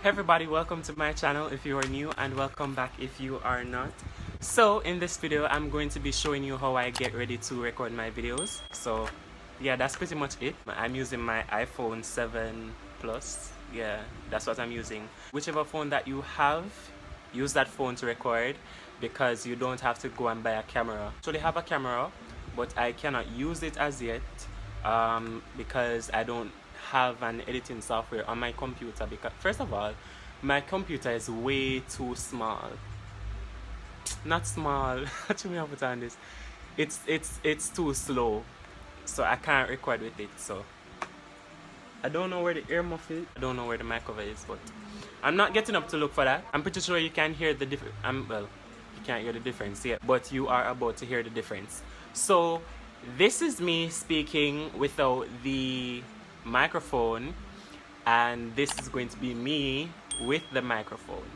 Hey everybody, welcome to my channel if you are new, and welcome back if you are not. So in this video I'm going to be showing you how I get ready to record my videos. So yeah, that's pretty much it. I'm using my iPhone 7 Plus. Yeah, that's what I'm using. Whichever phone that you have, use that phone to record, because you don't have to go and buy a camera. I actually have a camera, but I cannot use it as yet because I don't have an editing software on my computer. Because first of all, my computer is way too small. Not small. What do you mean I put on this? It's too slow, so I can't record with it. So I don't know where the earmuff is. I don't know where the mic cover is, but I'm not getting up to look for that. I'm pretty sure you can hear the difference. Well, you can't hear the difference yet, but you are about to hear the difference. So this is me speaking without the microphone, and this is going to be me with the microphone.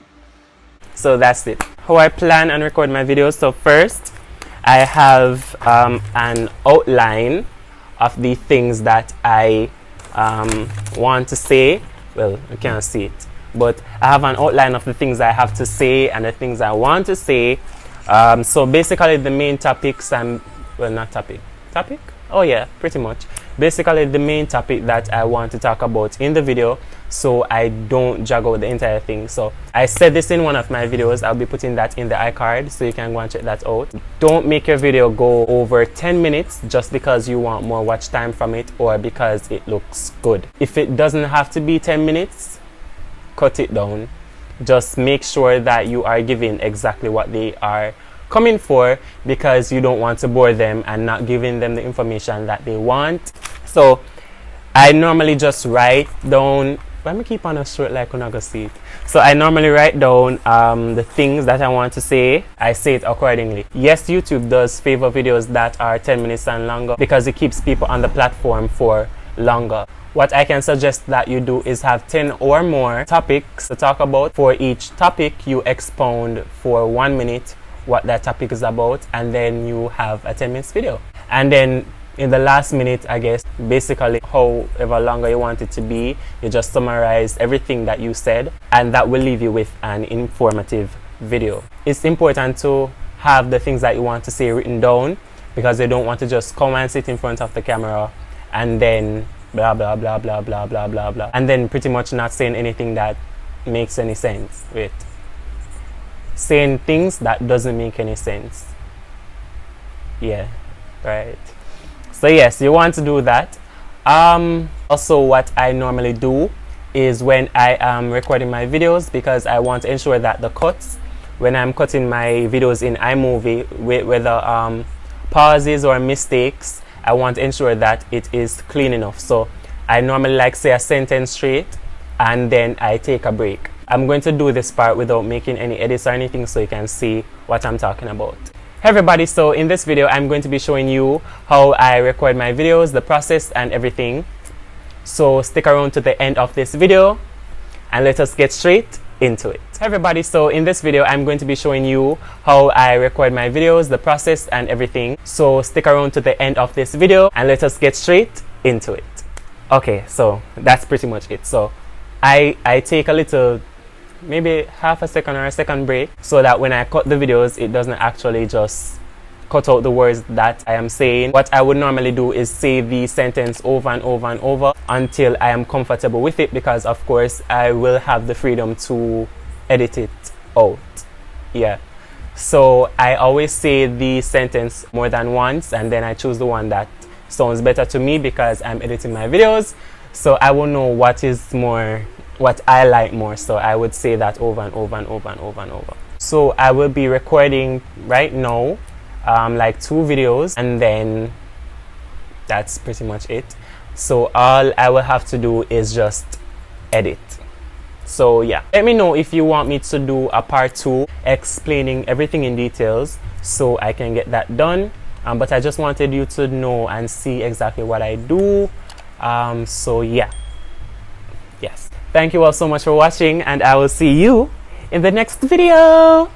So that's it. How I plan and record my videos. So first, I have an outline of the things that I want to say. Well, you can't see it, but I have an outline of the things I have to say and the things I want to say. So basically the main topics topic? Oh yeah, pretty much. Basically the main topic that I want to talk about in the video, so I don't drag out the entire thing. So I said this in one of my videos. I'll be putting that in the iCard, so you can go and check that out. Don't make your video go over 10 minutes just because you want more watch time from it or because it looks good. If it doesn't have to be 10 minutes, cut it down. Just make sure that you are giving exactly what they are coming for, because you don't want to bore them and not giving them the information that they want. So I normally just write down, let me keep on a short like I'm not gonna see it. So I normally write down the things that I want to say. I say it accordingly. Yes, YouTube does favor videos that are 10 minutes and longer because it keeps people on the platform for longer. What I can suggest that you do is have 10 or more topics to talk about. For each topic, you expound for 1 minute what that topic is about, and then you have a 10 minutes video. And then in the last minute, I guess, basically however longer you want it to be, you just summarize everything that you said, and that will leave you with an informative video. It's important to have the things that you want to say written down, because you don't want to just come and sit in front of the camera and then blah blah blah blah blah blah blah blah, and then pretty much not saying anything that makes any sense. Wait, saying things that doesn't make any sense. Yeah, right. So yes, you want to do that. Also, what I normally do is when I am recording my videos, because I want to ensure that the cuts, when I'm cutting my videos in iMovie, whether pauses or mistakes, I want to ensure that it is clean enough. So I normally like say a sentence straight and then I take a break. I'm going to do this part without making any edits or anything, so you can see what I'm talking about. Hey everybody, so in this video I'm going to be showing you how I record my videos, the process and everything. So stick around to the end of this video and let us get straight into it. Hey everybody, so in this video I'm going to be showing you how I record my videos, the process and everything. So stick around to the end of this video and let us get straight into it. Okay, so that's pretty much it. So I take a little, maybe half a second or a second break, so that when I cut the videos it doesn't actually just cut out the words that I am saying. What I would normally do is say the sentence over and over and over until I am comfortable with it, because of course I will have the freedom to edit it out. Yeah, so I always say the sentence more than once, and then I choose the one that sounds better to me because I'm editing my videos, so I will know what is more, what I like more. So I would say that over and over and over and over and over. So I will be recording right now like 2 videos, and then that's pretty much it. So all I will have to do is just edit. So yeah, let me know if you want me to do a part 2 explaining everything in details, so I can get that done. But I just wanted you to know and see exactly what I do. So yeah, yes. Thank you all so much for watching, and I will see you in the next video.